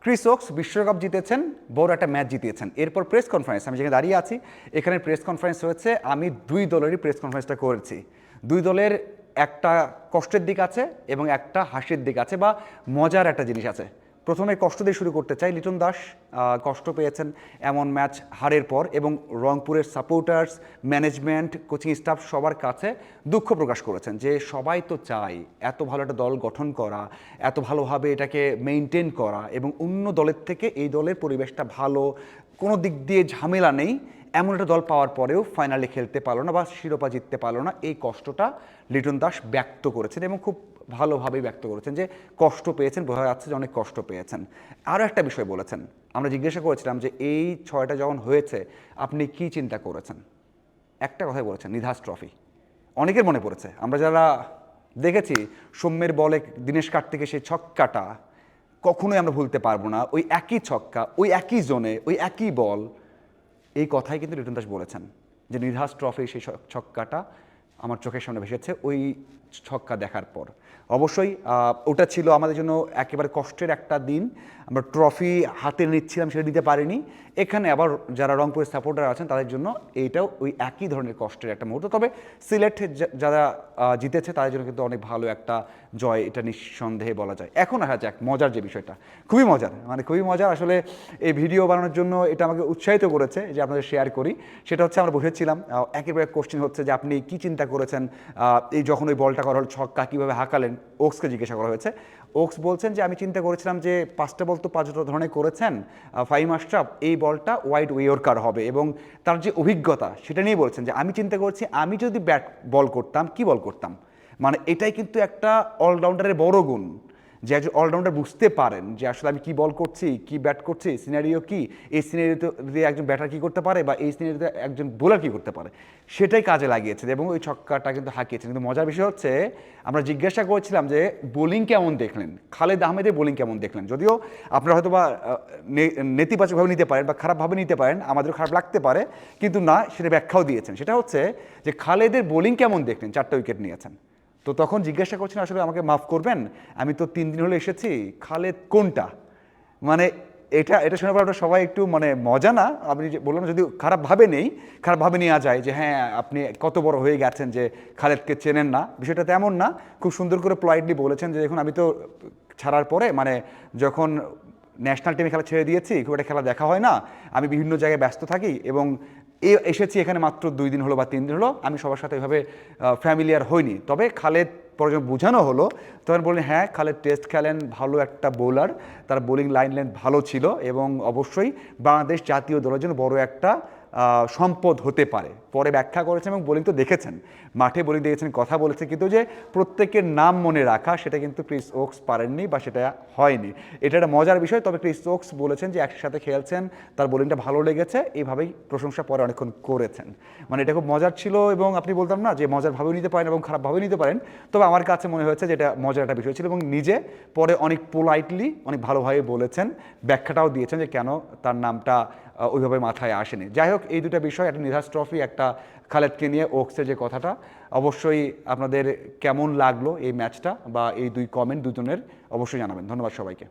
Chris Woakes বিশ্বকাপ জিতেছেন, বড় একটা ম্যাচ জিতিয়েছেন। এরপর প্রেস কনফারেন্স, আমি যেখানে দাঁড়িয়ে আছি এখানে প্রেস কনফারেন্স হয়েছে। আমি দুই দলেরই প্রেস কনফারেন্সটা করেছি। দুই দলের একটা কষ্টের দিক আছে এবং একটা হাসির দিক আছে বা মজার একটা জিনিস আছে। প্রথমে কষ্ট দিয়ে শুরু করতে চাই। লিটন দাস কষ্ট পেয়েছেন এমন ম্যাচ হারের পর এবং রংপুরের সাপোর্টার্স, ম্যানেজমেন্ট, কোচিং স্টাফ সবার কাছে দুঃখ প্রকাশ করেছেন যে সবাই তো চায় এত ভালো একটা দল গঠন করা, এত ভালোভাবে এটাকে মেনটেন করা এবং অন্য দলের থেকে এই দলের পরিবেশটা ভালো, কোনো দিক দিয়ে ঝামেলা নেই, এমন একটা দল পাওয়ার পরেও ফাইনালে খেলতে পারলো না বা শিরোপা জিততে পারলো না। এই কষ্টটা লিটন দাস ব্যক্ত করেছেন এবং খুব ভালোভাবেই ব্যক্ত করেছেন যে কষ্ট পেয়েছেন, বোঝা যাচ্ছে যে অনেক কষ্ট পেয়েছেন। আরও একটা বিষয় বলেছেন, আমরা জিজ্ঞাসা করেছিলাম যে এই ছয়টা যখন হয়েছে আপনি কি চিন্তা করেছেন। একটা কথাই বলেছেন, নিধাস ট্রফি। অনেকের মনে পড়েছে, আমরা যারা দেখেছি সৌম্যের বলে দিনেশ কার্তিকের সেই ছক্কাটা কখনোই আমরা ভুলতে পারবো না। ওই একই ছক্কা, ওই একই জোনে, ওই একই বল, এই কথাই কিন্তু লিটন দাস বলেছেন যে নিধাস ট্রফি সেই ছক্কাটা আমার চোখের সামনে ভেসেছে ওই ছক্কা দেখার পর। অবশ্যই ওটা ছিল আমাদের জন্য একেবারে কষ্টের একটা দিন। আমরা ট্রফি হাতে নিচ্ছিলাম, সেটা দিতে পারিনি। এখানে আবার যারা রংপুরের সাপোর্টার আছেন তাদের জন্য এইটাও ওই একই ধরনের কষ্টের একটা মুহূর্ত। তবে সিলেট যারা জিতেছে তাদের জন্য কিন্তু অনেক ভালো একটা জয়, এটা নিঃসন্দেহে বলা যায়। এখন আসা যাক মজার যে বিষয়টা, খুবই মজার, মানে খুবই মজার। আসলে এই ভিডিও বানানোর জন্য এটা আমাকে উৎসাহিত করেছে যে আপনাদের শেয়ার করি। সেটা হচ্ছে আমরা বসেছিলাম, একেবারে কোশ্চেন হচ্ছে যে আপনি কি চিন্তা করেছেন এই যখন ওই বলটা করা হল, ছক্কা কীভাবে হাঁকালেন, ওক্সকে জিজ্ঞাসা করা হয়েছে। ওক্স বলছেন যে আমি চিন্তা করেছিলাম যে 5টা বল তো 5টা ধরনের করেছেন ফাহিম আশরাফ, এই বলটা ওয়াইড ওয়েয়র্কার হবে এবং তার যে অভিজ্ঞতা সেটা নিয়ে বলছেন যে আমি চিন্তা করছি আমি যদি বল করতাম কি বল করতাম। মানে এটাই কিন্তু একটা অলরাউন্ডারের বড় গুণ যে একজন অলরাউন্ডার বুঝতে পারেন যে আসলে আমি কি বল করছি, কি ব্যাট করছি, সিনারিও কি, এই সিনারিওতে দিয়ে একজন ব্যাটার কী করতে পারে বা এই সিনারিওতে একজন বোলার কী করতে পারে, সেটাই কাজে লাগিয়েছে এবং ওই ছক্কাটা কিন্তু হাঁকিয়েছে। কিন্তু মজার বিষয় হচ্ছে আমরা জিজ্ঞাসা করেছিলাম যে বোলিং কেমন দেখলেন, খালেদ আহমেদের বোলিং কেমন দেখলেন। যদিও আপনারা হয়তো বা নেতিবাচকভাবে নিতে পারেন বা খারাপভাবে নিতে পারেন, আমাদেরও খারাপ লাগতে পারে, কিন্তু না, সেটা ব্যাখ্যাও দিয়েছেন। সেটা হচ্ছে যে খালেদের বোলিং কেমন দেখলেন, 4টা উইকেট নিয়েছেন। তো তখন জিজ্ঞাসা করছেন আসলে আমাকে মাফ করবেন, আমি তো 3 দিন হলে এসেছি, খালেদ কোনটা। মানে এটা শোনার পর আপনার সবাই একটু মানে মজা না, আপনি যে বললাম যদি খারাপভাবে নেই, খারাপভাবে নেওয়া যায় যে হ্যাঁ আপনি কত বড় হয়ে গেছেন যে খালেদকে চেনেন না, বিষয়টা তেমন না। খুব সুন্দর করে পোলাইটলি বলেছেন যে দেখুন আমি তো ছাড়ার পরে মানে যখন ন্যাশনাল টিমে খেলা ছেড়ে দিয়েছি, খুব একটা খেলা দেখা হয় না, আমি বিভিন্ন জায়গায় ব্যস্ত থাকি এবং এসেছি এখানে মাত্র 2 দিন হলো বা 3 দিন হলো, আমি সবার সাথে এভাবে ফ্যামিলিয়ার হইনি। তবে খালেদ পরে যখন বোঝানো হলো তখন বললেন হ্যাঁ খালেদ টেস্ট খেলেন, ভালো একটা বোলার, তার বোলিং লাইন লেন্থ ভালো ছিল এবং অবশ্যই বাংলাদেশ জাতীয় দলের জন্য বড় একটা সম্পদ হতে পারে। পরে ব্যাখ্যা করেছেন এবং বোলিং তো দেখেছেন, মাঠে বোলিং দেখেছেন, কথা বলেছে, কিন্তু যে প্রত্যেকের নাম মনে রাখা সেটা কিন্তু ক্রিস ওকস পারেননি বা সেটা হয়নি। এটা একটা মজার বিষয়। তবে ক্রিস ওকস বলেছেন যে একসাথে খেলছেন, তার বোলিংটা ভালো লেগেছে, এইভাবেই প্রশংসা পরে অনেকক্ষণ করেছেন। মানে এটা খুব মজার ছিল এবং আপনি বলতাম না যে মজারভাবেও নিতে পারেন এবং খারাপভাবেও নিতে পারেন। তবে আমার কাছে মনে হয়েছে যে এটা মজার একটা বিষয় ছিল এবং নিজে পরে অনেক পোলাইটলি অনেক ভালোভাবে বলেছেন, ব্যাখ্যাটাও দিয়েছেন যে কেন তার নামটা ওইভাবে মাথায় আসেনি। যাই হোক, এই দুটো বিষয়, একটা নিধাস ট্রফি, একটা খালেদকে নিয়ে ওকসের যে কথাটা, অবশ্যই আপনাদের কেমন লাগলো এই ম্যাচটা বা এই দুই কমেন্ট দুজনের অবশ্যই জানাবেন। ধন্যবাদ সবাইকে।